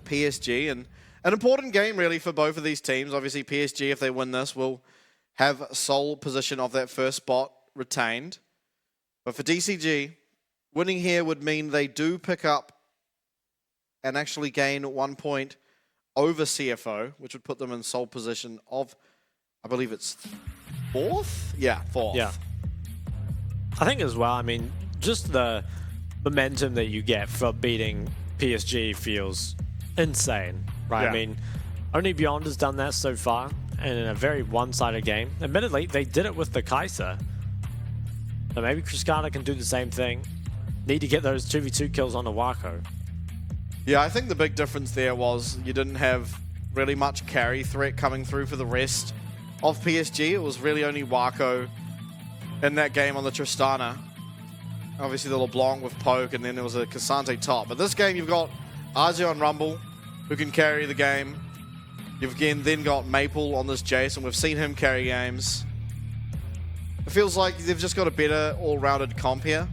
PSG, and an important game really for both of these teams. Obviously, PSG, if they win this, will have sole position of that first spot retained. But for DCG, winning here would mean they do pick up and actually gain 1 point over CFO, which would put them in sole position of, I believe it's fourth? Yeah, fourth. Yeah. I think as well, I mean, just the momentum that you get for beating PSG feels insane, right? Yeah. I mean, only Beyond has done that so far, and in a very one-sided game. Admittedly, they did it with the Kaiser. So maybe Cascada can do the same thing. Need to get those 2v2 kills on the Wako. Yeah, I think the big difference there was you didn't have really much carry threat coming through for the rest of PSG. It was really only Wako in that game on the Tristana. Obviously the LeBlanc with Poke, and then there was a Cassante top. But this game you've got Arja on Rumble, who can carry the game. You've again then got Maple on this Jace, and we've seen him carry games. It feels like they've just got a better all-rounded comp here.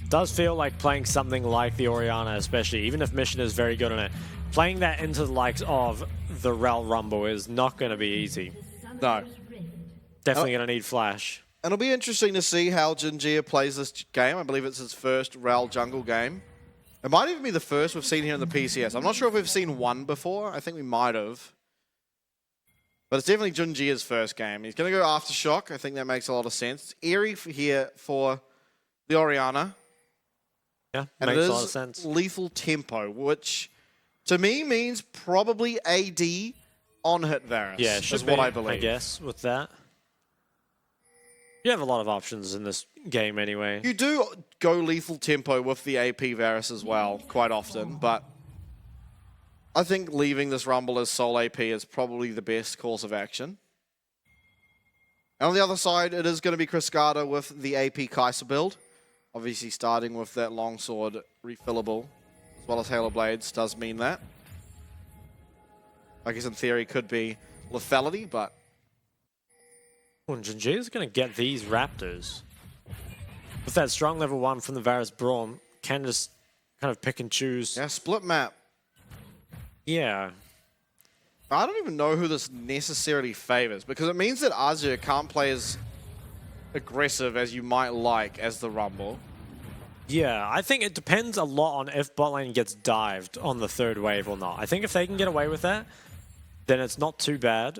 Does feel like playing something like the Orianna, especially, even if Mission is very good on it. Playing that into the likes of the Rel Rumble is not going to be easy. No. Definitely going to need Flash. And it'll be interesting to see how Jinjia plays this game. I believe it's his first Rel jungle game. It might even be the first we've seen here in the PCS. I'm not sure if we've seen one before. I think we might have. But it's definitely Junjia's first game. He's going to go Aftershock. I think that makes a lot of sense. It's eerie here for the Orianna. Yeah, And makes it a lot of is sense. lethal tempo, which to me means probably AD on hit Varus. Yeah, it should is be, what I believe. I guess, with that. You have a lot of options in this game anyway. You do go lethal tempo with the AP Varus as well, quite often, but I think leaving this Rumble as sole AP is probably the best course of action. And on the other side, it is going to be Cascada with the AP Kai'Sa build. Obviously starting with that longsword refillable, as well as Halo Blades, does mean that. I guess in theory could be lethality, but... And Jinji is going to get these Raptors. With that strong level 1 from the Varus Braum, can just kind of pick and choose. Yeah, split map. Yeah. I don't even know who this necessarily favors, because it means that Azure can't play as aggressive as you might like as the Rumble. Yeah, I think it depends a lot on if bot lane gets dived on the third wave or not. I think if they can get away with that, then it's not too bad.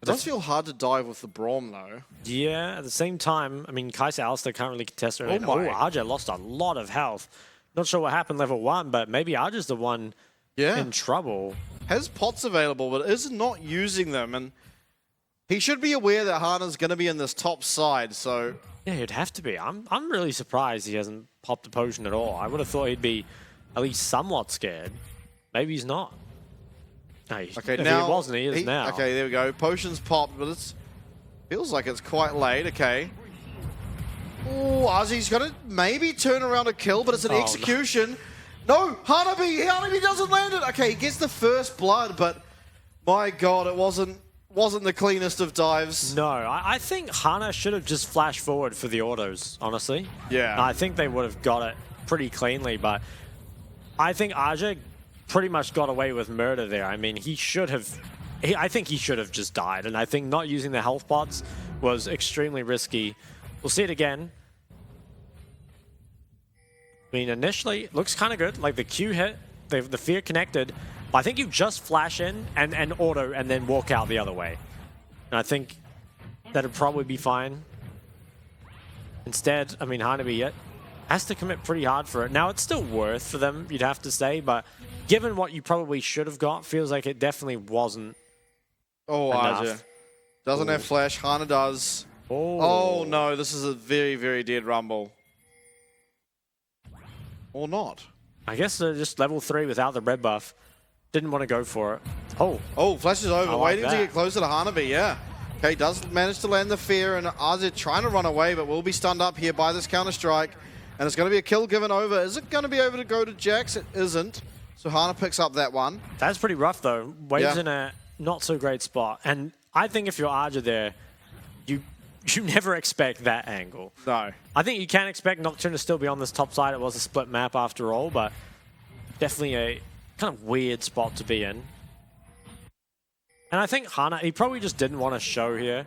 It does feel hard to dive with the Braum, though. Yeah, at the same time, I mean, Kai'Sa Alistar can't really contest her. Oh, RJ lost a lot of health. Not sure what happened level 1, but maybe RJ's the one in trouble. Has pots available, but is not using them, and he should be aware that Hana's going to be in this top side, so... Yeah, he'd have to be. I'm really surprised he hasn't popped a potion at all. I would have thought he'd be at least somewhat scared. Maybe he's not. No, okay, if now he wasn't, he is now. Okay, there we go. Potions popped, but it feels like it's quite late. Okay. Oh, Ozzy's going to maybe turn around a kill, but it's an execution. No, Hanabi doesn't land it. Okay, he gets the first blood, but my God, it wasn't the cleanest of dives. No, I think Hana should have just flashed forward for the autos, honestly. Yeah. I think they would have got it pretty cleanly, but I think Aja pretty much got away with murder there. I mean, he should have... I think he should have just died, and I think not using the health pots was extremely risky. We'll see it again. I mean, initially, it looks kind of good. Like, the Q hit, the fear connected, but I think you just flash in and auto and then walk out the other way. And I think that'd probably be fine. Instead, I mean, Hanabi has to commit pretty hard for it. Now, it's still worth for them, you'd have to say, but given what you probably should have got, feels like it definitely wasn't enough. Aja doesn't have flash. Hana does. Oh, no, this is a very, very dead Rumble. Or not. I guess they're just level 3 without the red buff. Didn't want to go for it. Oh, flash is over. Like Waiting to get closer to Hanabi, yeah. Okay, does manage to land the fear, and Azir trying to run away, but will be stunned up here by this counter-strike. And it's going to be a kill given over. Is it going to be able to go to Jax? It isn't. So Hana picks up that one. That's pretty rough, though. Wave's in a not-so-great spot. And I think if you're Arja there, you never expect that angle. No. I think you can expect Nocturne to still be on this top side. It was a split map after all, but definitely kind of weird spot to be in. And I think Hana, he probably just didn't want to show here.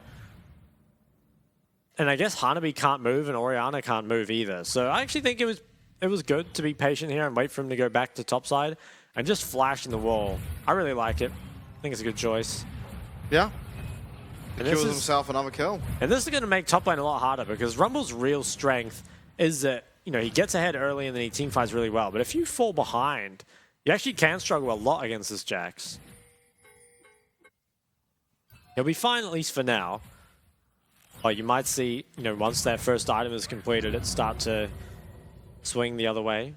And I guess Hanabi can't move and Oriana can't move either. So I actually think it was good to be patient here and wait for him to go back to topside and just flash in the wall. I really like it. I think it's a good choice. Yeah. And Secures himself another kill. And this is going to make top lane a lot harder because Rumble's real strength is that, you know, he gets ahead early and then he teamfights really well. But if you fall behind, you actually can struggle a lot against this Jax. He'll be fine, at least for now. But you might see, you know, once that first item is completed, it start to swing the other way.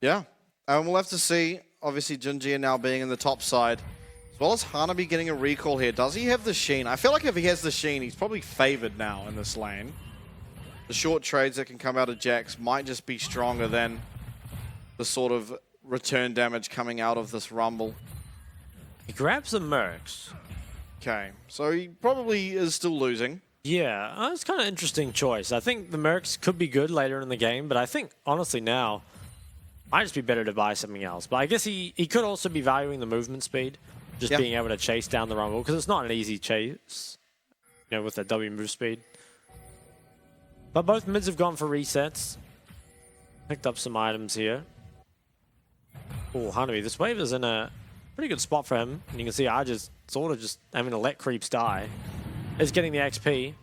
Yeah. And we'll have to see, obviously, Jinjia now being in the top side, as well as Hanabi getting a recall here. Does he have the Sheen? I feel like if he has the Sheen, he's probably favored now in this lane. The short trades that can come out of Jax might just be stronger than the sort of return damage coming out of this Rumble. He grabs the Mercs. Okay, so he probably is still losing. Yeah, it's kind of an interesting choice. I think the Mercs could be good later in the game, but I think, honestly, now, might just be better to buy something else. But I guess he could also be valuing the movement speed, just being able to chase down the Rumble, because it's not an easy chase, you know, with the W move speed. But both mids have gone for resets. Picked up some items here. Oh, Hanabi, this wave is in a pretty good spot for him. And you can see Arja's sort of just having to let creeps die. Is getting the XP.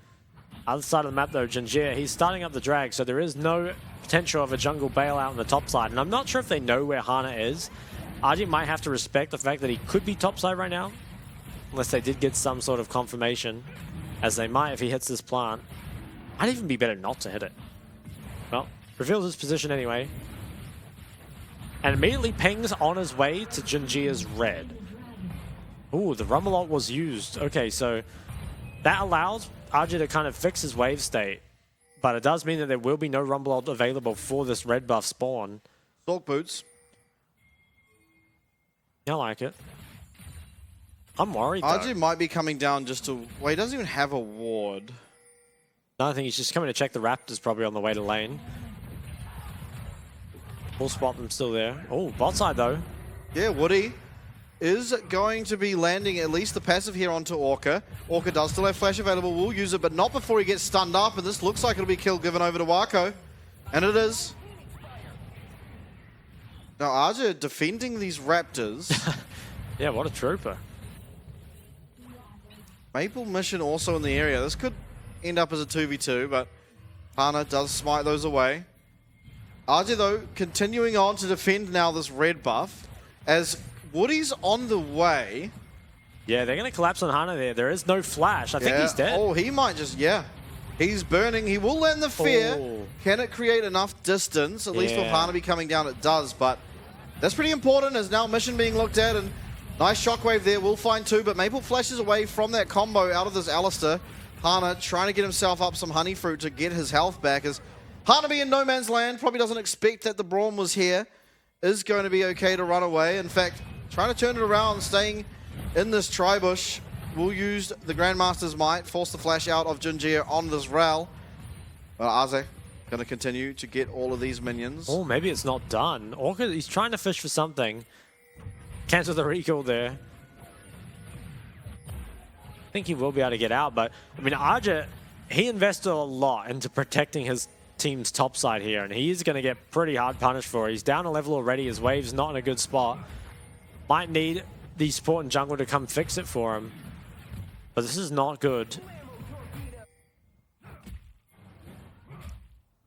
Other side of the map though, Jinjia, he's starting up the drag, so there is no potential of a jungle bailout on the top side. And I'm not sure if they know where Hana is. Arji might have to respect the fact that he could be top side right now. Unless they did get some sort of confirmation. As they might if he hits this plant. Might even be better not to hit it. Well, reveals his position anyway. And immediately pings on his way to Jinjia's red. Ooh, the Rumble ult was used. Okay, so that allows Arja to kind of fix his wave state. But it does mean that there will be no Rumble ult available for this red buff spawn. Stalk boots. Yeah, I like it. I'm worried though. Arja might be coming down just to... Well, he doesn't even have a ward. No, I think he's just coming to check the Raptors probably on the way to lane. Full spot them still there. Oh, bot side though. Yeah, Woody is going to be landing at least the passive here onto Orca. Orca does still have flash available, will use it, but not before he gets stunned up, and this looks like it'll be kill given over to Wako. And it is. Now Arja defending these Raptors. Yeah, what a trooper. Maple Mission also in the area. This could end up as a 2v2, but Hana does smite those away. Arja, though, continuing on to defend now this red buff. As Woody's on the way. Yeah, they're going to collapse on Hana there. There is no flash. I think he's dead. Oh, he might just, He's burning. He will land the fear. Oh. Can it create enough distance? At least with Hanabi coming down, it does. But that's pretty important as now mission being looked at. And nice shockwave there. We'll find two. But Maple flashes away from that combo out of this Alistair. Hana trying to get himself up some honey fruit to get his health back. As Hanabi in no man's land, probably doesn't expect that the Braum was here. Is going to be okay to run away. In fact, trying to turn it around, staying in this tri-bush. Will use the Grandmaster's might, force the flash out of Jinjia on this Rel. But Aze going to continue to get all of these minions. Oh, maybe it's not done. Orca, he's trying to fish for something. Cancel the recall there. I think he will be able to get out, but I mean, Arja, he invested a lot into protecting his team's top side here, and he is going to get pretty hard punished for it. He's down a level already. His wave's not in a good spot. Might need the support and jungle to come fix it for him. But this is not good.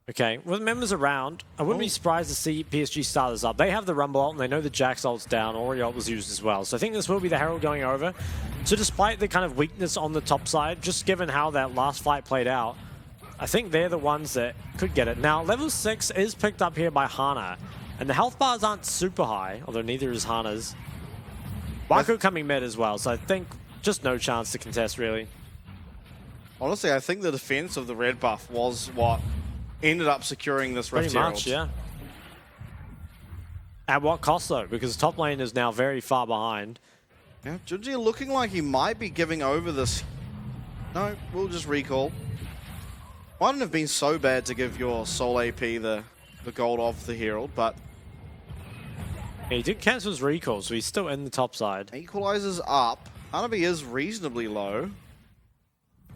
Okay, with members around, I wouldn't be surprised to see PSG start this up. They have the Rumble ult, and they know the Jax ult's down. Ori ult was used as well. So I think this will be the Herald going over. So despite the kind of weakness on the top side, just given how that last fight played out, I think they're the ones that could get it. Now, level 6 is picked up here by Hana. And the health bars aren't super high, although neither is Hana's. Wako coming mid as well, so I think just no chance to contest, really. Honestly, I think the defense of the red buff was what ended up securing this Rift Pretty much, yeah. At what cost, though? Because top lane is now very far behind. Yeah, Jinjia looking like he might be giving over this. No, we'll just recall. Mightn't have been so bad to give your soul AP the gold of the Herald, but He did cancel his recall, so he's still in the top side. Equalizer's up. Hanabi is reasonably low.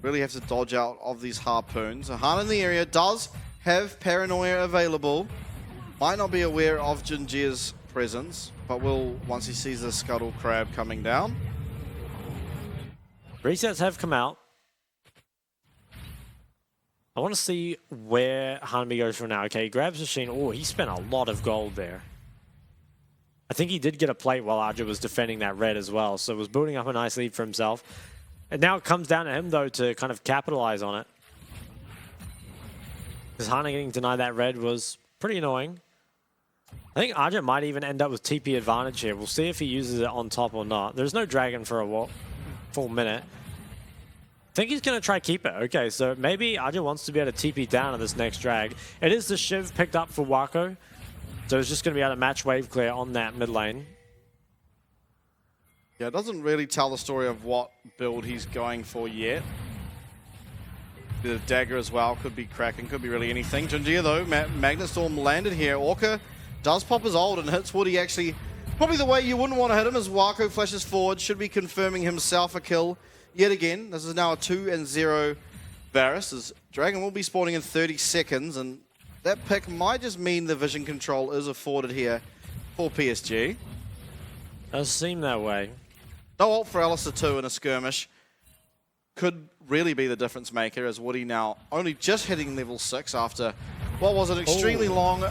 Really have to dodge out of these harpoons. Hana in the area does have Paranoia available. Might not be aware of Jinjia's presence, but will once he sees the Scuttle Crab coming down. Resets have come out. I want to see where Hanabi goes from now. Okay, he grabs the machine. Oh, he spent a lot of gold there. I think he did get a plate while Arja was defending that red as well, so was building up a nice lead for himself. And now it comes down to him, though, to kind of capitalize on it. Because Hana getting denied that red was pretty annoying. I think Arja might even end up with TP advantage here. We'll see if he uses it on top or not. There's no dragon for a full minute. I think he's going to try keep it. Okay, so maybe Arja wants to be able to TP down on this next drag. It is the Shiv picked up for Wako. So it's just going to be able to match wave clear on that mid lane. Yeah, it doesn't really tell the story of what build he's going for yet. The dagger as well, could be Kraken, could be really anything. Jinjia though, Magnet Storm landed here. Orca does pop his ult and hits Woody actually. Probably the way you wouldn't want to hit him as Wako flashes forward. Should be confirming himself a kill yet again. This is now a 2-0 Varus. As Dragon will be spawning in 30 seconds and that pick might just mean the vision control is afforded here for PSG. Does seem that way. No ult for Alistair 2 in a skirmish. Could really be the difference maker as Woody now only just hitting level 6 after what was an extremely long...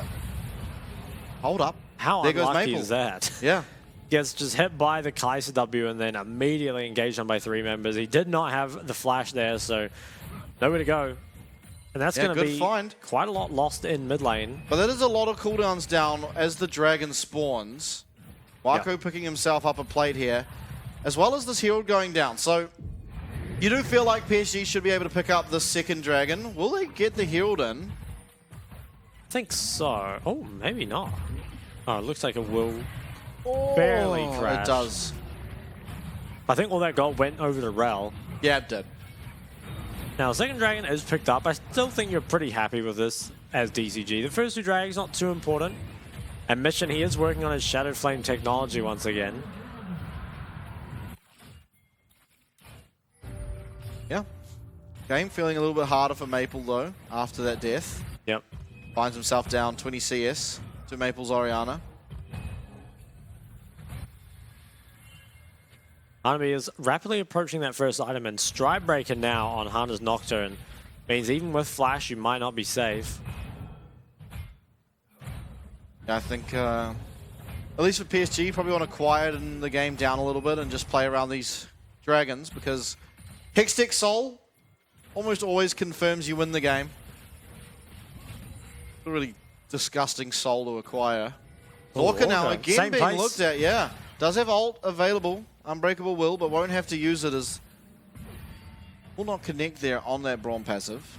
Hold up. How there goes unlucky Maple. is that? Yeah. Gets just hit by the Kaiser W and then immediately engaged on by 3 members. He did not have the flash there, so nowhere to go. And that's going to be quite a lot lost in mid lane. But that is a lot of cooldowns down as the dragon spawns. Wako picking himself up a plate here, as well as this Herald going down. So you do feel like PSG should be able to pick up the second dragon. Will they get the Herald in? I think so. Oh, maybe not. Oh, it looks like it will barely crash. It does. I think all that gold went over to Rel. Yeah, it did. Now, second dragon is picked up. I still think you're pretty happy with this as DCG. The first 2 dragons not too important. And Mission, he is working on his Shattered Flame technology once again. Yeah. Game feeling a little bit harder for Maple though, after that death. Yep. Finds himself down 20 CS to Maple's Oriana. Hanabi is rapidly approaching that first item, and Stride Breaker now on Hana's Nocturne means even with Flash, you might not be safe. Yeah, I think, at least for PSG, you probably want to quieten the game down a little bit and just play around these dragons, because Hextech Soul almost always confirms you win the game. A really disgusting soul to acquire. Orca now again being looked at, yeah. Does have ult available. Unbreakable will, but won't have to use it as... Will not connect there on that Braum passive.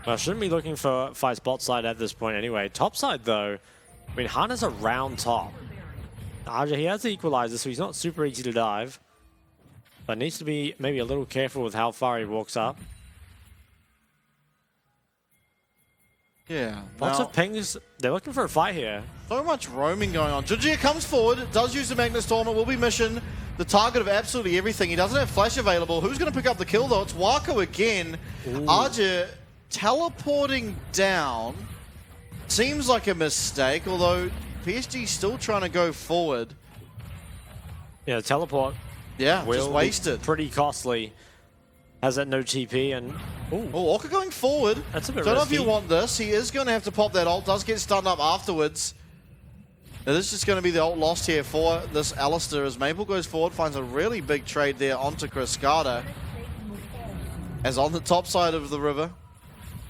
Well, shouldn't be looking for fight bot side at this point anyway. Top side though, I mean, Hana's around top. Arja, he has the equalizer, so he's not super easy to dive. But needs to be maybe a little careful with how far he walks up. Yeah. Lots of pings. They're looking for a fight here. So much roaming going on. Jinjia comes forward, does use the Magnet Storm. It will be Mission, the target of absolutely everything. He doesn't have flash available. Who's going to pick up the kill though? It's Wako again. Arja teleporting down. Seems like a mistake, although PSG still trying to go forward. Yeah, teleport. Yeah, just wasted. Pretty costly. Has that no TP and... Oh, Orca going forward. That's a bit Don't know risky. if you want this. He is going to have to pop that ult. Does get stunned up afterwards. Now, this is just going to be the ult lost here for this Alistair as Maple goes forward, finds a really big trade there onto Cascada. As on the top side of the river,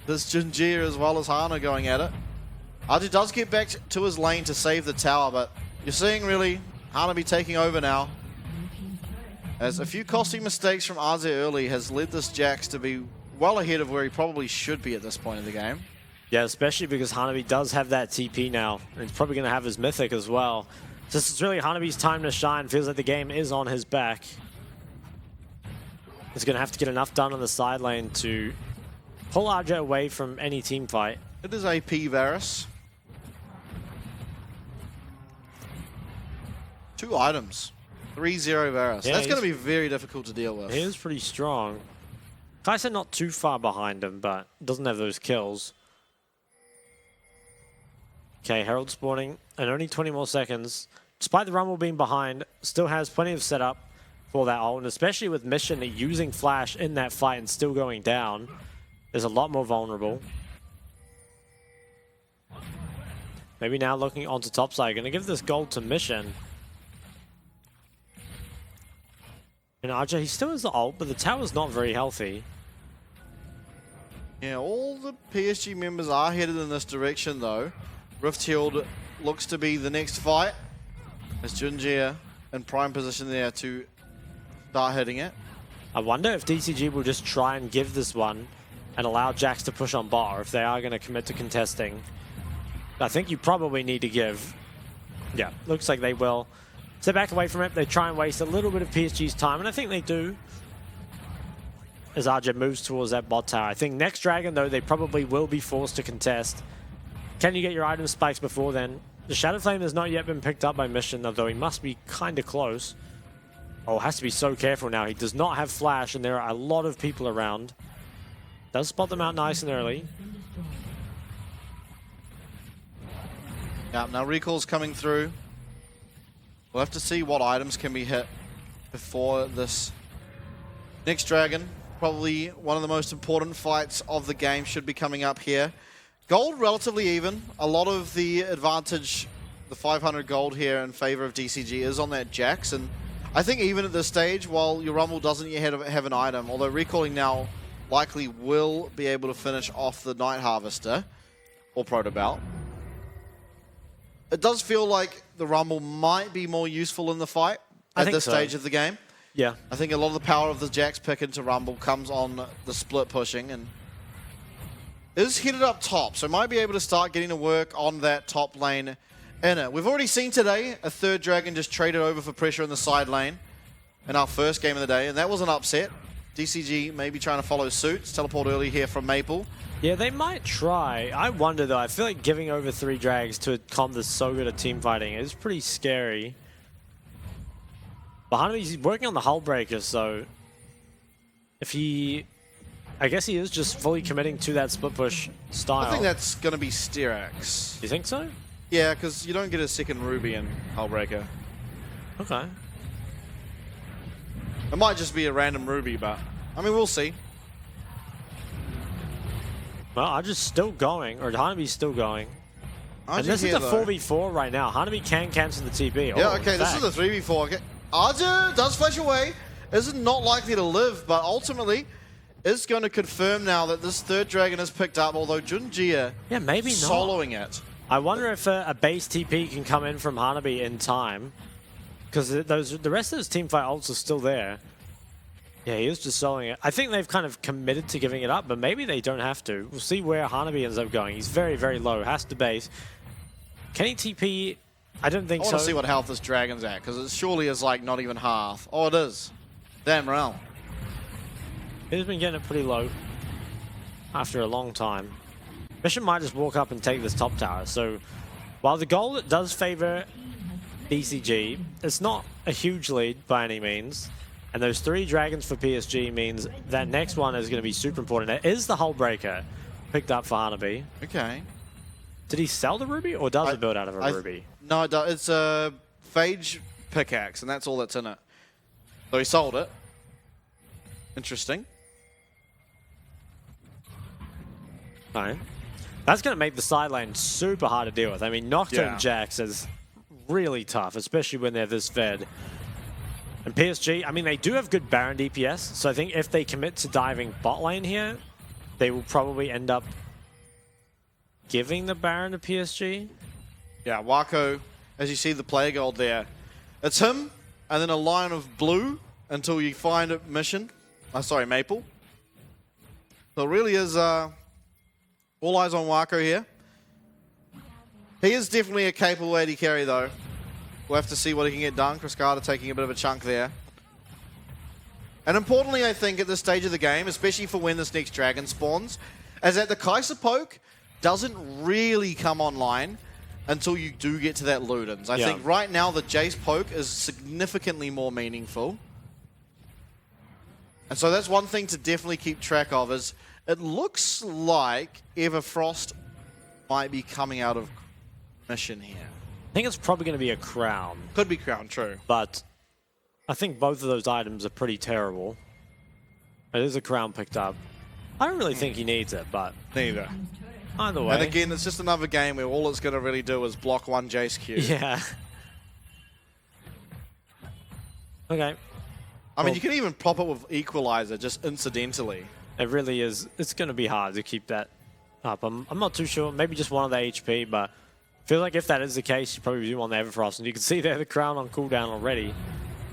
this Jinjia as well as Hana going at it. Arju does get back to his lane to save the tower, but you're seeing really Hana be taking over now. As a few costly mistakes from Arze early has led this Jax to be well ahead of where he probably should be at this point in the game. Yeah, especially because Hanabi does have that TP now. And he's probably going to have his Mythic as well. So this is really Hanabi's time to shine. Feels like the game is on his back. He's going to have to get enough done on the side lane to pull Arja away from any team fight. It is AP Varus. 2 items. 3-0 Varus. Yeah, That's going to be very difficult to deal with. He is pretty strong. Kai'Sa not too far behind him, but doesn't have those kills. Okay, Herald spawning, and only 20 more seconds. Despite the Rumble being behind, still has plenty of setup for that ult, and especially with Mission using Flash in that fight and still going down, is a lot more vulnerable. Maybe now looking onto topside, going to give this gold to Mission. And RJ, he still has the ult, but the tower's not very healthy. Yeah, all the PSG members are headed in this direction though. Rift Shield looks to be the next fight. As Junjia in prime position there to start hitting it. I wonder if DCG will just try and give this one and allow Jax to push on bot, or if they are going to commit to contesting. I think you probably need to give. Yeah, looks like they will. Step back away from it. They try and waste a little bit of PSG's time, and I think they do. As RJ moves towards that bot tower. I think next Dragon, though, they probably will be forced to contest. Can you get your item spikes before then? The Shadow Flame has not yet been picked up by Mission, although he must be kind of close. Oh, has to be so careful now. He does not have Flash, and there are a lot of people around. Does spot them out nice and early. Yeah, now recall's coming through. We'll have to see what items can be hit before this next Dragon. Probably one of the most important fights of the game should be coming up here. Gold relatively even. A lot of the advantage, the 500 gold here in favor of DCG is on that Jax. And I think even at this stage, while your Rumble doesn't yet have an item, although recalling now likely will be able to finish off the Night Harvester or Protobelt. It does feel like the Rumble might be more useful in the fight at this stage of the game. Yeah. I think a lot of the power of the Jax pick into Rumble comes on the split pushing and is headed up top, so might be able to start getting to work on that top lane in it. We've already seen today a third Dragon just traded over for pressure in the side lane in our first game of the day, and that was an upset. DCG maybe trying to follow suit. It's teleport early here from Maple. Yeah, they might try. I wonder, though. I feel like giving over 3 drags to a comp that's so good at team fighting is pretty scary. But he's working on the hull breaker, so if he... I guess he is just fully committing to that split push style. I think that's going to be Styrax. You think so? Yeah, because you don't get a second Ruby in Hullbreaker. Okay. It might just be a random Ruby, but I mean, we'll see. Well, I'm just still going, or Hanabi's still going. And this is a 4v4 right now. Hanabi can cancel the TP. Yeah, okay, this is a 3v4. Okay. Arja does flash away. Is not likely to live, but ultimately is going to confirm now that this third Dragon is picked up, although Junjia maybe not. Soloing it. I wonder if a base TP can come in from Hanabi in time. Because the rest of his teamfight ults are still there. Yeah, he is just soloing it. I think they've kind of committed to giving it up, but maybe they don't have to. We'll see where Hanabi ends up going. He's very, very low. Has to base. Can he TP? I don't think so. I want to see what health this Dragon's at, because it surely is like not even half. Oh, it is. Damn realm. He's been getting it pretty low after a long time. Mission might just walk up and take this top tower. So while the goal does favor DCG, it's not a huge lead by any means. And those 3 dragons for PSG means that next one is going to be super important. It is the hull breaker picked up for Hanabi. Okay. Did he sell the ruby, or does it build out of a ruby? No, it's a Phage pickaxe, and that's all that's in it. So he sold it. Interesting. Right. That's going to make the side lane super hard to deal with. I mean, Nocturne Jax is really tough, especially when they're this fed. And PSG, I mean, they do have good Baron DPS, so I think if they commit to diving bot lane here, they will probably end up giving the Baron to PSG. Yeah, Wako, as you see the player gold there, it's him, and then a line of blue until you find a mission. Sorry, Maple. So it really is all eyes on Wako here. He is definitely a capable AD carry, though. We'll have to see what he can get done. Cascada taking a bit of a chunk there. And importantly, I think, at this stage of the game, especially for when this next Dragon spawns, is that the Kai'Sa poke doesn't really come online until you do get to that Ludens. I think right now the Jace poke is significantly more meaningful. And so that's one thing to definitely keep track of is it looks like Everfrost might be coming out of mission here. I think it's probably going to be a crown. Could be crown, true. But I think both of those items are pretty terrible. It is a crown picked up. I don't really think he needs it, but Neither. either way. And again, it's just another game where all it's going to really do is block one Jace Q. Yeah. Okay. I mean, you can even pop it with Equalizer just incidentally. It really is. It's going to be hard to keep that up. I'm not too sure. Maybe just one of the HP, but I feel like if that is the case, you probably do want the Everfrost. And you can see there the crown on cooldown already.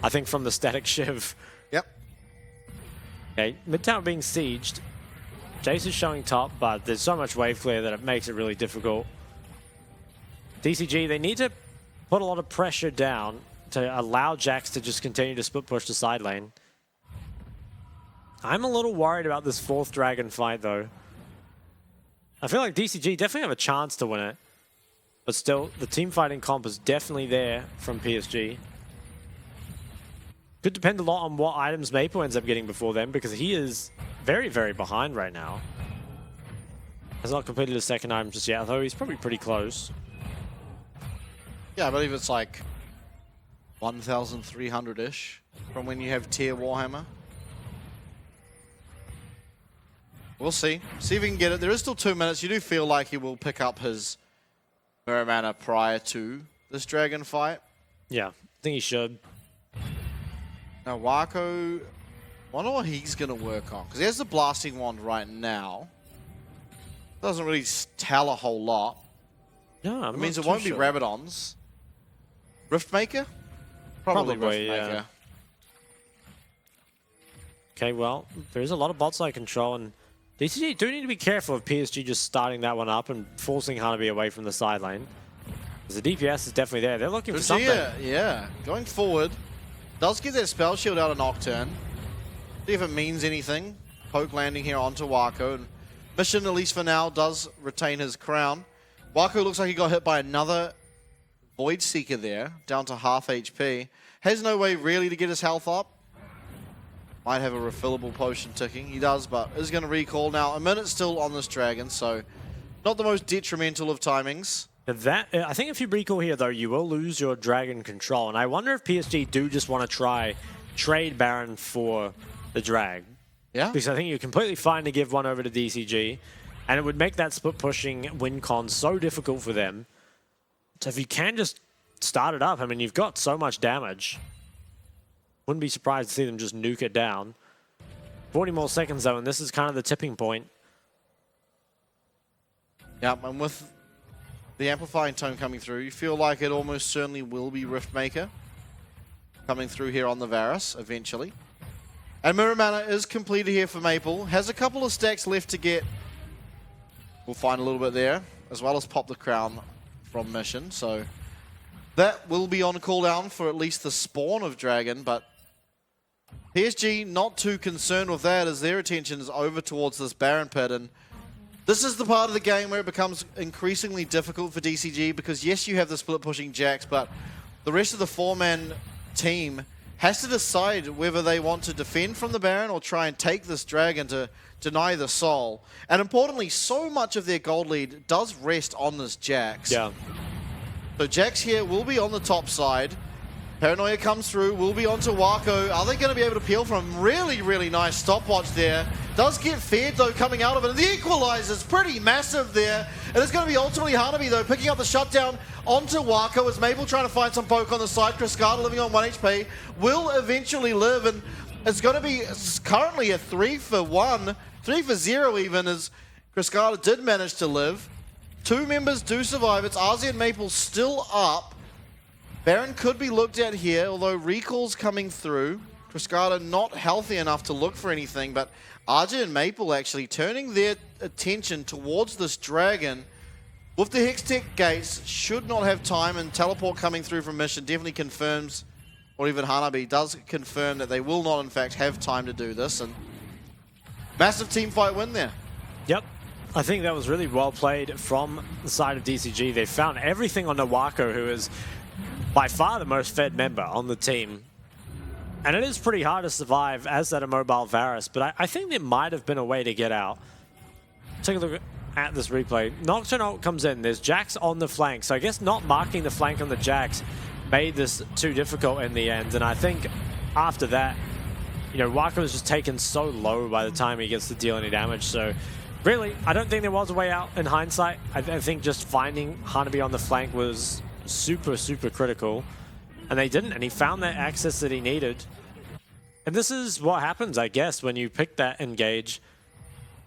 I think from the static shiv. Yep. Okay, mid-tower being sieged. Jace is showing top, but there's so much wave clear that it makes it really difficult. DCG, they need to put a lot of pressure down to allow Jax to just continue to split push the side lane. I'm a little worried about this fourth dragon fight, though. I feel like DCG definitely have a chance to win it. But still, the team fighting comp is definitely there from PSG. Could depend a lot on what items Maple ends up getting before them, because he is very, very behind right now. Has not completed his second item just yet, though he's probably pretty close. Yeah, I believe it's like 1,300-ish from when you have tier Warhammer. We'll see. See if we can get it. There is still 2 minutes. You do feel like he will pick up his Mirror Mana prior to this dragon fight. Yeah, I think he should. Now, Wako, wonder what he's going to work on. Because he has the Blasting Wand right now. Doesn't really tell a whole lot. No, it means it won't be Rabadons. Riftmaker? Probably Riftmaker. Yeah. Okay, well, there's a lot of bot side control, and DCG do need to be careful of PSG just starting that one up and forcing Hanabi away from the side lane. Because the DPS is definitely there. They're looking for something. Yeah, going forward. Does get that spell shield out of Nocturne. See if it means anything. Poke landing here onto Wako. And Mission, at least for now, does retain his crown. Wako looks like he got hit by another Void Seeker there, down to half HP. Has no way really to get his health up. Might have a refillable potion ticking. He does, but is going to recall now. A minute still on this dragon, so not the most detrimental of timings. I think if you recall here, though, you will lose your dragon control. And I wonder if PSG do just want to try trade Baron for the drag. Yeah. Because I think you're completely fine to give one over to DCG. And it would make that split pushing win con so difficult for them. So if you can just start it up, I mean, you've got so much damage. Wouldn't be surprised to see them just nuke it down. 40 more seconds, though, and this is kind of the tipping point. Yeah, and with the amplifying tone coming through, you feel like it almost certainly will be Riftmaker coming through here on the Varus eventually. And Mirror Mana is completed here for Maple. Has a couple of stacks left to get. We'll find a little bit there, as well as pop the crown from Mission. So that will be on cooldown for at least the spawn of Dragon, but PSG not too concerned with that as their attention is over towards this Baron Pit. And this is the part of the game where it becomes increasingly difficult for DCG because yes, you have the split pushing Jax, but the rest of the four-man team has to decide whether they want to defend from the Baron or try and take this Dragon to deny the soul. And importantly, so much of their gold lead does rest on this Jax. Yeah. So Jax here will be on the top side. Paranoia comes through, will be onto Wako. Are they going to be able to peel from him? Really, really nice stopwatch there. Does get fed though coming out of it. And the equalizer is pretty massive there. And it's going to be ultimately Hanabi though picking up the shutdown onto Wako as Maple trying to find some poke on the side. Cascada living on 1 HP will eventually live. And it's going to be currently a 3-for-1, 3-for-0 even as Cascada did manage to live. Two members do survive. It's RZ and Maple still up. Baron could be looked at here, although recall's coming through. Cascada not healthy enough to look for anything, but RJ and Maple actually turning their attention towards this Dragon. With the Hextech gates, should not have time, and teleport coming through from Mission definitely confirms, or even Hanabi does confirm that they will not in fact have time to do this, and massive team fight win there. Yep. I think that was really well played from the side of DCG. They found everything on Nawako, who is by far the most fed member on the team. And it is pretty hard to survive as that immobile Varus, but I think there might have been a way to get out. Take a look at this replay. Nocturne ult comes in. There's Jax on the flank. So I guess not marking the flank on the Jax made this too difficult in the end. And I think after that, you know, Waka was just taken so low by the time he gets to deal any damage. So really, I don't think there was a way out in hindsight. I think just finding Hanabi on the flank was super, super critical. And they didn't, and he found that access that he needed. And this is what happens, I guess, when you pick that engage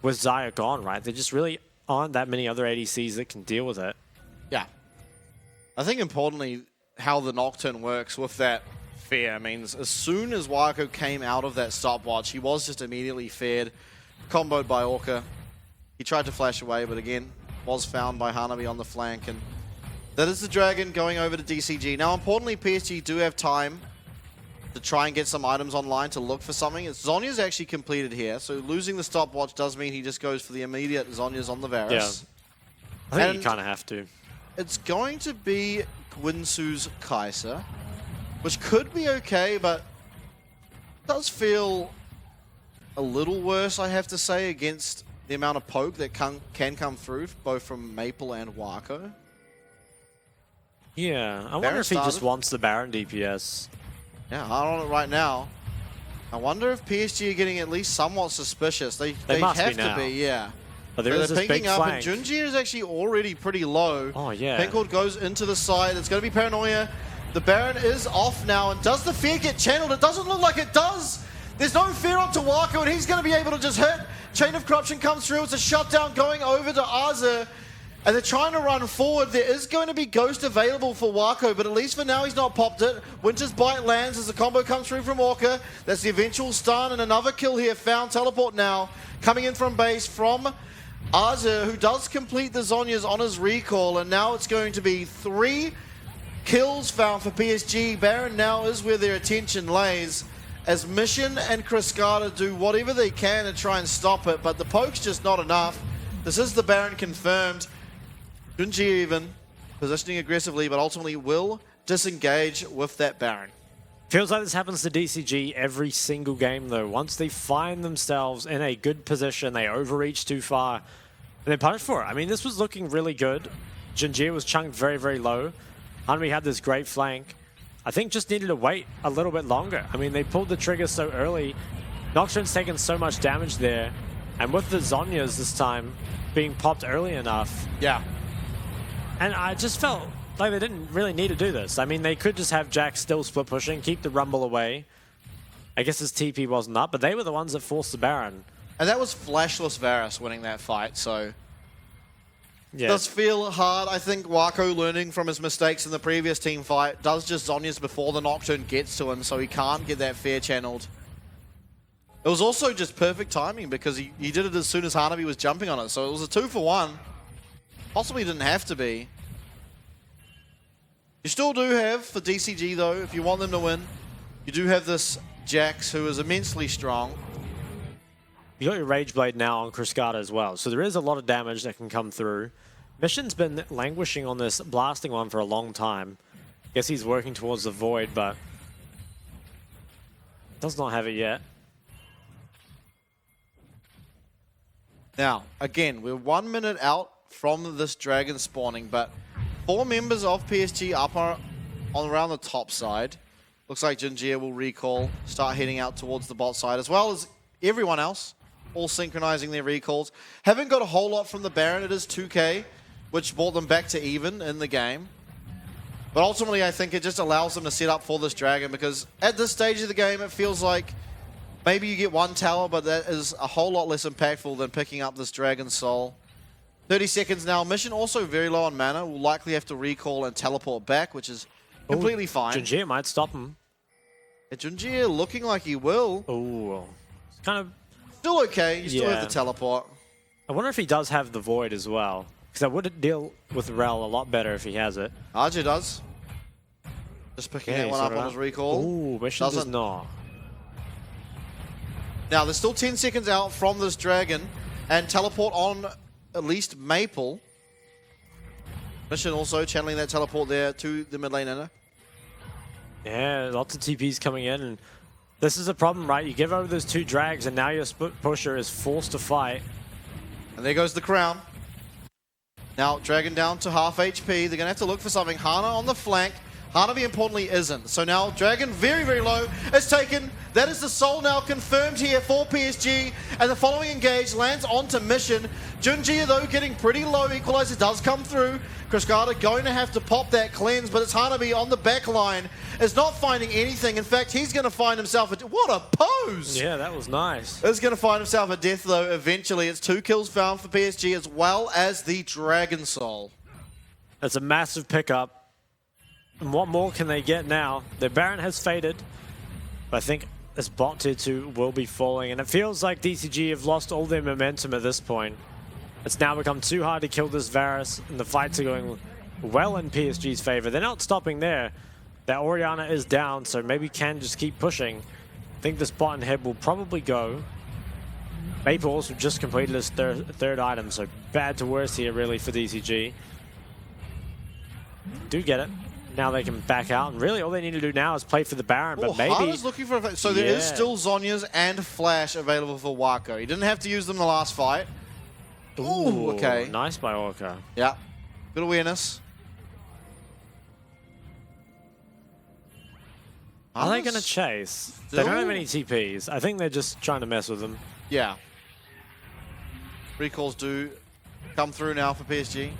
with Xayah gone, right? There just really aren't that many other ADCs that can deal with it. Yeah. I think importantly, how the Nocturne works with that fear means as soon as Wako came out of that stopwatch, he was just immediately feared, comboed by Orca. He tried to flash away, but again, was found by Hanabi on the flank, and that is the Dragon going over to DCG. Now, importantly, PSG do have time to try and get some items online to look for something. Zonya's actually completed here, so losing the stopwatch does mean he just goes for the immediate Zonya's on the Varus. Yeah, I think you kind of have to. It's going to be Gwinsu's Kai'Sa, which could be okay, but does feel a little worse, I have to say, against the amount of poke that can come through, both from Maple and Wako. Yeah, I wonder if he just wants the Baron DPS. Yeah, hard on it right now. I wonder if PSG are getting at least somewhat suspicious. They must have be to now. be, yeah. But there is this big up, flank. and Junji is actually already pretty low. Oh, yeah. Pinkwood goes into the side. It's going to be Paranoia. The Baron is off now, and does the fear get channeled? It doesn't look like it does. There's no fear on Tawako, and he's going to be able to just hit. Chain of Corruption comes through. It's a shutdown going over to Azir. And they're trying to run forward. There is going to be Ghost available for Wako, but at least for now he's not popped it. Winter's Bite lands as the combo comes through from Orca. That's the eventual stun, and another kill here found. Teleport now. Coming in from base from Azir, who does complete the Zonyas on his recall, and now it's going to be 3 kills found for PSG. Baron now is where their attention lays, as Mission and Cascada do whatever they can to try and stop it, but the poke's just not enough. This is the Baron confirmed. Junji even positioning aggressively, but ultimately will disengage with that Baron. Feels like this happens to DCG every single game, though. Once they find themselves in a good position, they overreach too far, and they're punished for it. I mean, this was looking really good. Junji was chunked very, very low. Hanami had this great flank. I think just needed to wait a little bit longer. I mean, they pulled the trigger so early. Nocturne's taken so much damage there, and with the Zonyas this time being popped early enough. Yeah. And I just felt like they didn't really need to do this. I mean, they could just have Jax still split pushing, keep the Rumble away. I guess his TP wasn't up, but they were the ones that forced the Baron. And that was flashless Varus winning that fight, so yeah. It does feel hard. I think Wako, learning from his mistakes in the previous team fight, does just Zonyas before the Nocturne gets to him, so he can't get that fear channeled. It was also just perfect timing because he did it as soon as Hanabi was jumping on it, so it was a 2-for-1. Possibly didn't have to be. You still do have, for DCG though, if you want them to win, you do have this Jax who is immensely strong. You got your Rage Blade now on Cascada as well, so there is a lot of damage that can come through. Mission's been languishing on this blasting one for a long time. Guess he's working towards the Void, but does not have it yet. Now, again, we're 1 minute out from this Dragon spawning, but 4 members of PSG up on around the top side. Looks like Jinjia will recall, start heading out towards the bot side, as well as everyone else, all synchronizing their recalls. Haven't got a whole lot from the Baron. It is 2k, which brought them back to even in the game. But ultimately, I think it just allows them to set up for this Dragon, because at this stage of the game, it feels like maybe you get 1 tower, but that is a whole lot less impactful than picking up this Dragon Soul. 30 seconds now. Mission also very low on mana. Will likely have to recall and teleport back, which is completely fine. Junjia might stop him. Yeah, Junjia looking like he will. Oh, it's kind of still okay. You still have the teleport. I wonder if he does have the Void as well, because that would deal with Rel a lot better if he has it. RJ does. Just picking that one up on his recall. Ooh, Mission does not. Now, there's still 10 seconds out from this Dragon, and teleport on at least Maple. Mission also channeling that teleport there to the mid lane ender. Yeah, lots of TPs coming in, and this is a problem, right? You give over those 2 drags, and now your split pusher is forced to fight. And there goes the crown. Now, Dragon down to half HP. They're going to have to look for something. Hana on the flank. Hanabi, importantly, isn't. So now, Dragon, very, very low, is taken. That is the soul now confirmed here for PSG. And the following engage lands onto Mission. Junjia, though, getting pretty low. Equalizer does come through. Kriskada going to have to pop that cleanse, but it's Hanabi on the back line. Is not finding anything. In fact, he's going to find himself a... What a pose! Yeah, that was nice. Is going to find himself a death, though, eventually. It's 2 kills found for PSG, as well as the Dragon Soul. That's a massive pickup. And what more can they get now? Their Baron has faded, but I think this bot tier 2 will be falling, and it feels like DCG have lost all their momentum at this point. It's now become too hard to kill this Varus, and the fights are going well in PSG's favor. They're not stopping there. That Orianna is down, so maybe can just keep pushing. I think this bot and head will probably go. Maple also just completed his third item, so bad to worse here really for DCG. Do get it. Now they can back out, and really all they need to do now is play for the Baron, but maybe... Hana's looking for a... So there is still Zhonya's and Flash available for Wako. He didn't have to use them the last fight. Ooh, okay. Nice by Orca. Yeah, good awareness. Are they going to chase? They don't have any TPs. I think they're just trying to mess with them. Yeah. Recalls do come through now for PSG.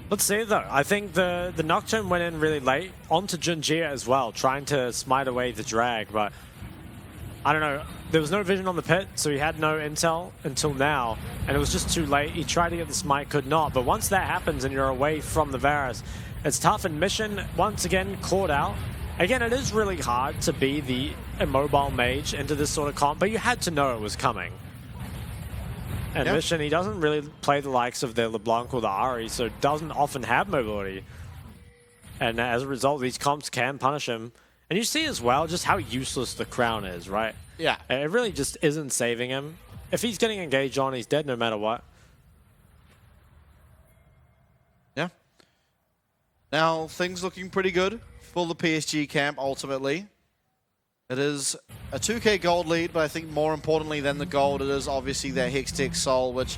Let's see though. I think the Nocturne went in really late onto Junjia as well, trying to smite away the drag, but I don't know. There was no vision on the pit, so he had no intel until now, and it was just too late. He tried to get the smite, could not, but once that happens and you're away from the Varus, it's tough. And Mission, once again, clawed out. Again, it is really hard to be the immobile mage into this sort of comp, but you had to know it was coming. And Mission, he doesn't really play the likes of the LeBlanc or the Ahri, so doesn't often have mobility. And as a result, these comps can punish him. And you see as well just how useless the crown is, right? Yeah. It really just isn't saving him. If he's getting engaged on, he's dead no matter what. Yeah. Now, things looking pretty good for the PSG camp, ultimately. It is a 2k gold lead, but I think more importantly than the gold, it is obviously their Hextech Soul, which,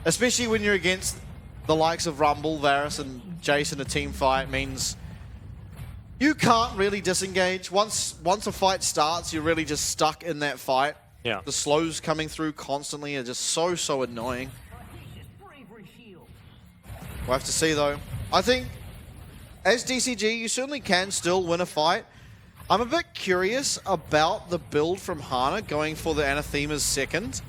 especially when you're against the likes of Rumble, Varus, and Jace in a team fight, means you can't really disengage. Once a fight starts, you're really just stuck in that fight. Yeah. The slows coming through constantly are just so annoying. We'll have to see, though. I think, as DCG, you certainly can still win a fight. I'm a bit curious about the build from Hana going for the Anathema's second.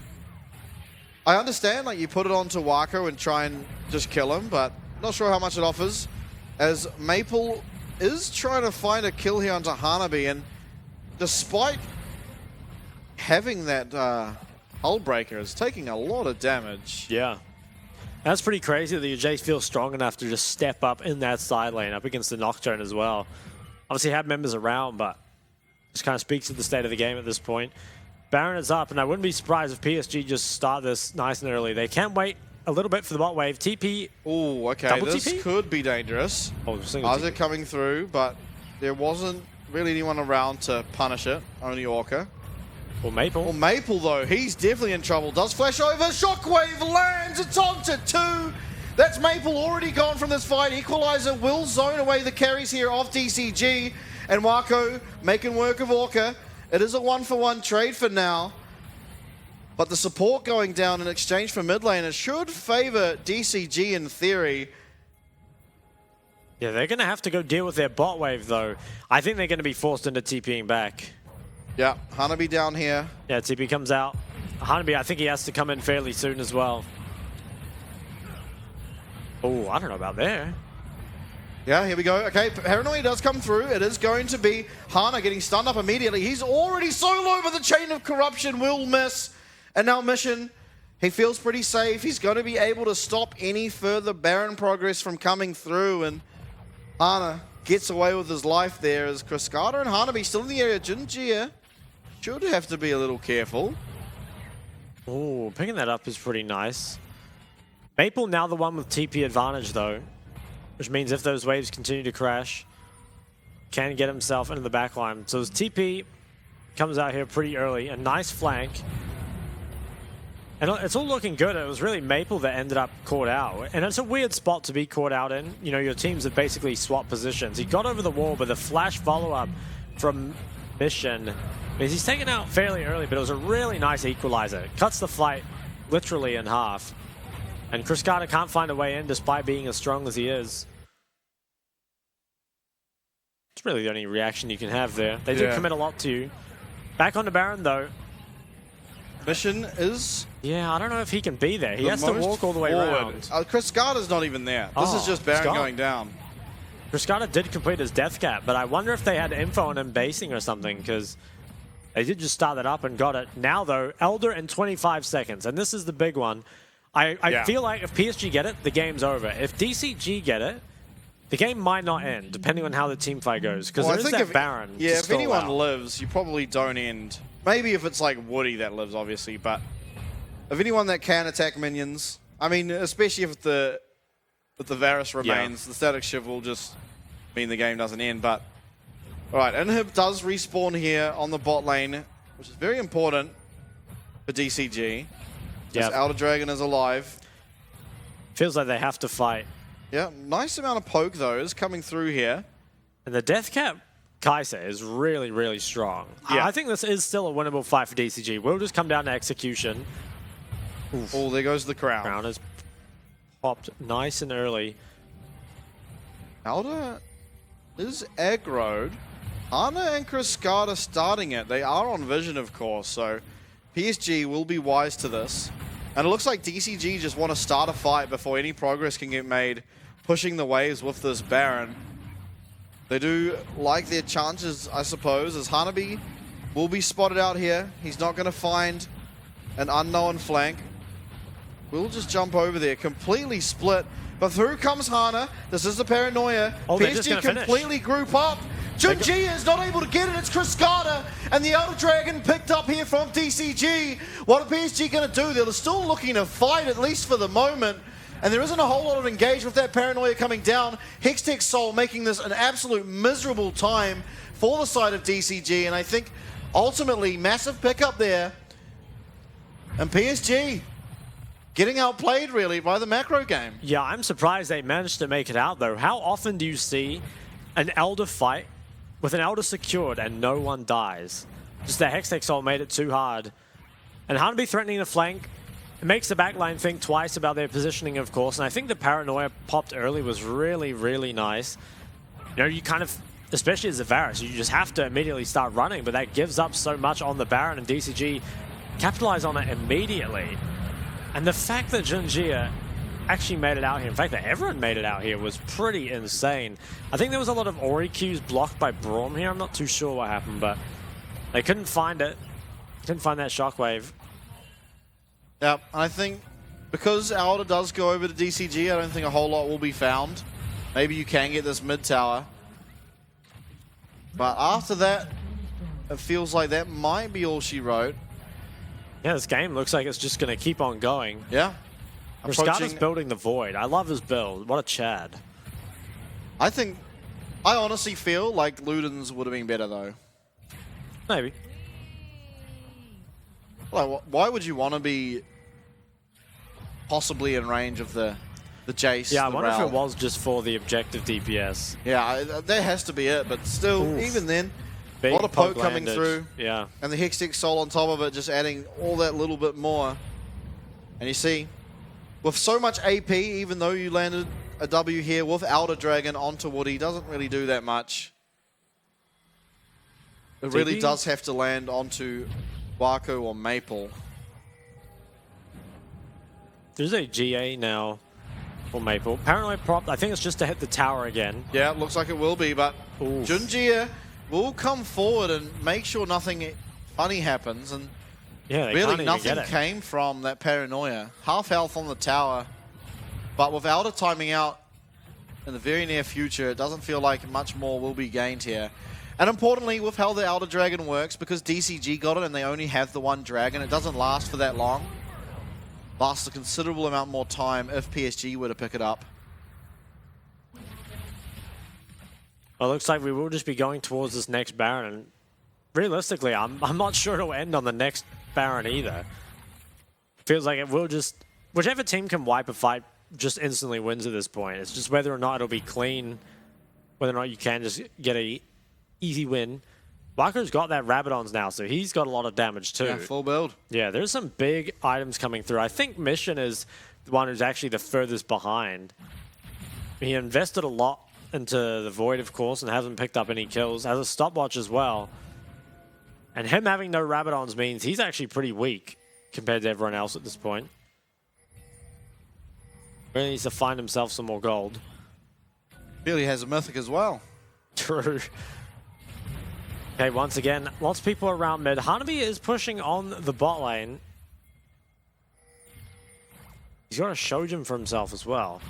I understand, like, you put it onto Wako and try and just kill him, but not sure how much it offers, as Maple is trying to find a kill here onto Hanabi, and despite having that hull breaker, is taking a lot of damage. Yeah. That's pretty crazy that your Jace feels strong enough to just step up in that side lane up against the Nocturne as well. Obviously have members around, but just kind of speaks to the state of the game at this point. Baron is up, and I wouldn't be surprised if PSG just start this nice and early. They can wait a little bit for the bot wave. TP. Oh, okay. Double this TP? could be dangerous. Oh, Isaac coming through, but there wasn't really anyone around to punish it. Only Orca. Or Maple. Well, Maple, though, he's definitely in trouble. Does flash over. Shockwave lands. It's on to 2. That's Maple already gone from this fight. Equalizer will zone away the carries here of DCG. And Wako making work of Orca. It is a 1-for-1 trade for now. But the support going down in exchange for mid lane, it should favor DCG in theory. Yeah, they're going to have to go deal with their bot wave, though. I think they're going to be forced into TPing back. Yeah, Hanabi down here. Yeah, TP comes out. Hanabi, I think he has to come in fairly soon as well. Oh, I don't know about there. Yeah, here we go. Okay, Paranoia does come through. It is going to be Hana getting stunned up immediately. He's already so low, but the Chain of Corruption will miss. And now Mission, he feels pretty safe. He's going to be able to stop any further Baron progress from coming through. And Hana gets away with his life there as Kriskada and Hanabi still in the area. Junjia should have to be a little careful. Oh, picking that up is pretty nice. Maple now the one with TP advantage though, which means if those waves continue to crash, can get himself into the backline. So his TP comes out here pretty early, a nice flank. And it's all looking good. It was really Maple that ended up caught out. And it's a weird spot to be caught out in. You know, your teams have basically swapped positions. He got over the wall, but the flash follow-up from Mission means he's taken out fairly early, but it was a really nice equalizer. It cuts the fight literally in half. And Chris Carter can't find a way in despite being as strong as he is. It's really the only reaction you can have there. They do commit a lot to you. Back on the Baron, though. Mission is... Yeah, I don't know if he can be there. He has to walk all the way around. Chris Carter's not even there. This is just Baron going down. Chris Carter did complete his death cap, but I wonder if they had info on him basing or something, because they did just start that up and got it. Now, though, Elder in 25 seconds, and this is the big one. I feel like if PSG get it, the game's over. If DCG get it, the game might not end, depending on how the team fight goes, because there is that Baron. Yeah, if anyone lives, you probably don't end. Maybe if it's like Woody that lives, obviously, but if anyone that can attack minions, I mean, especially if the Varus remains, the static shift will just mean the game doesn't end. But all right, Inhib does respawn here on the bot lane, which is very important for DCG. This Outer Dragon is alive. Feels like they have to fight. Yeah, nice amount of poke though is coming through here. And the death cap Kai'Sa is really, really strong. Yeah. I think this is still a winnable fight for DCG. We'll just come down to execution. Oof. Oh, there goes the crown. Crown is popped nice and early. Alda is aggroed. Ana and Cascada starting it. They are on vision, of course, so PSG will be wise to this. And it looks like DCG just want to start a fight before any progress can get made, pushing the waves with this Baron. They do like their chances, I suppose, as Hanabi will be spotted out here. He's not going to find an unknown flank. We'll just jump over there, completely split. But through comes Hana. This is the paranoia. Oh, PSG completely group up. Junji is not able to get it. It's Cascada. And the Elder Dragon picked up here from DCG. What are PSG going to do? They're still looking to fight, at least for the moment. And there isn't a whole lot of engagement with that paranoia coming down. Hextech Soul making this an absolute miserable time for the side of DCG. And I think ultimately massive pickup there. And PSG getting outplayed really by the macro game. Yeah, I'm surprised they managed to make it out though. How often do you see an Elder fight with an Elder secured and no one dies? Just the Hextech Soul made it too hard. And Hanabi threatening the flank. It makes the backline think twice about their positioning, of course, and I think the paranoia popped early was really, really nice. You know, you kind of, especially as a Varus, you just have to immediately start running, but that gives up so much on the Baron, and DCG capitalize on it immediately. And the fact that Junjia actually made it out here, in fact that everyone made it out here, was pretty insane. I think there was a lot of Ori Qs blocked by Braum here. I'm not too sure what happened, but they couldn't find it. Couldn't find that shockwave. Yeah, I think because Alda does go over to DCG, I don't think a whole lot will be found. Maybe you can get this mid tower. But after that, it feels like that might be all she wrote. Yeah, this game looks like it's just going to keep on going. Yeah. Cascada's building the Void. I love his build. What a Chad. I honestly feel like Luden's would have been better though. Maybe. Like, why would you want to be possibly in range of the Jace? Yeah, I wonder if it was just for the objective DPS. Yeah, that has to be it, but still, Oof. even then, Big a lot of poke coming through. Yeah. And the Hextech Soul on top of it, just adding all that little bit more. And you see, with so much AP, even though you landed a W here with Elder Dragon onto Woody, doesn't really do that much. It really does have to land onto Waco or Maple. There's a GA now for Maple. Paranoid prop, I think it's just to hit the tower again. Yeah, it looks like it will be, but Junjia will come forward and make sure nothing funny happens. And yeah, really nothing came from that paranoia. Half health on the tower, but with Elder timing out in the very near future, it doesn't feel like much more will be gained here. And importantly, with how the Elder Dragon works, because DCG got it and they only have the one dragon, it doesn't last for that long. last a considerable amount more time if PSG were to pick it up. Well, it looks like we will just be going towards this next Baron, and realistically, I'm not sure it'll end on the next Baron either. Feels like it will just... Whichever team can wipe a fight just instantly wins at this point. It's just whether or not it'll be clean, whether or not you can just get a easy win. Wako's got that Rabadons now, so he's got a lot of damage too. Yeah, full build. Yeah, there's some big items coming through. I think Mission is the one who's actually the furthest behind. He invested a lot into the Void, of course, and hasn't picked up any kills. Has a stopwatch as well. And him having no Rabadons means he's actually pretty weak compared to everyone else at this point. Really needs to find himself some more gold. Really has a Mythic as well. True. Okay, once again, lots of people around mid. Hanabi is pushing on the bot lane. He's got a Shojin for himself as well.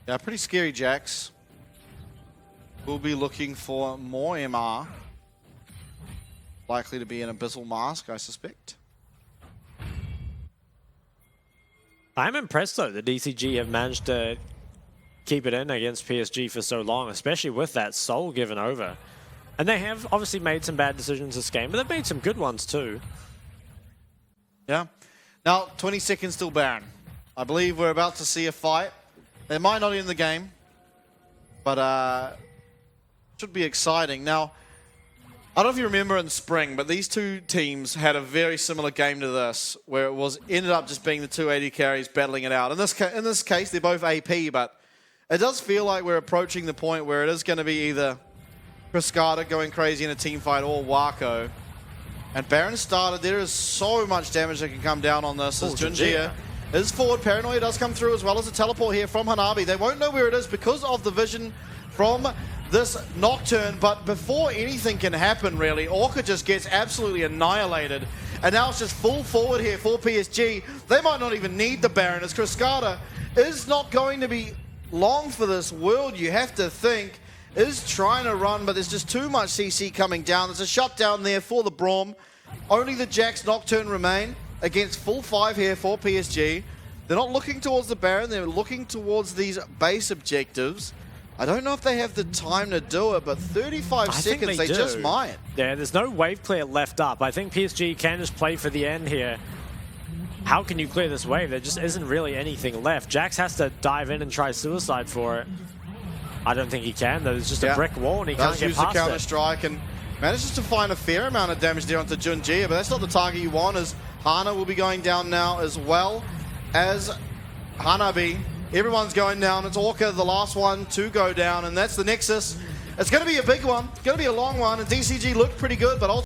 Yeah, pretty scary Jax. We'll be looking for more MR. Likely to be an Abyssal Mask, I suspect. I'm impressed, though, that DCG have managed to keep it in against PSG for so long, especially with that soul given over. And they have obviously made some bad decisions this game, but they've made some good ones too. Yeah. Now, 20 seconds till Baron. I believe we're about to see a fight. They might not end the game, but should be exciting. Now, I don't know if you remember in spring, but these two teams had a very similar game to this, where it ended up just being the two AD carries battling it out. In this case, they're both AP, but it does feel like we're approaching the point where it is going to be either Cascada going crazy in a team fight or Wako. And Baron started. There is so much damage that can come down on this. As Junjia is forward. Paranoia does come through, as well as a teleport here from Hanabi. They won't know where it is because of the vision from this Nocturne. But before anything can happen, really, Orca just gets absolutely annihilated. And now it's just full forward here for PSG. They might not even need the Baron, as Cascada is not going to be long for this world, you have to think. Is trying to run, but there's just too much CC coming down. There's a shutdown there for the Braum. Only the Jax Nocturne remain against full 5 here for PSG. They're not looking towards the Baron, they're looking towards these base objectives. I don't know if they have the time to do it, but 35 seconds, they just might. Yeah, there's no wave clear left up. I think PSG can just play for the end here. How can you clear this wave? There just isn't really anything left. Jax has to dive in and try suicide for it. I don't think he can. There's just a brick wall and he can't get past it. Does use the counter strike and manages to find a fair amount of damage there onto Junjia, but that's not the target you want, as Hana will be going down now, as well as Hanabi. Everyone's going down. It's Orca, the last one to go down, and that's the Nexus. It's going to be a big one. It's going to be a long one, and DCG looked pretty good, but also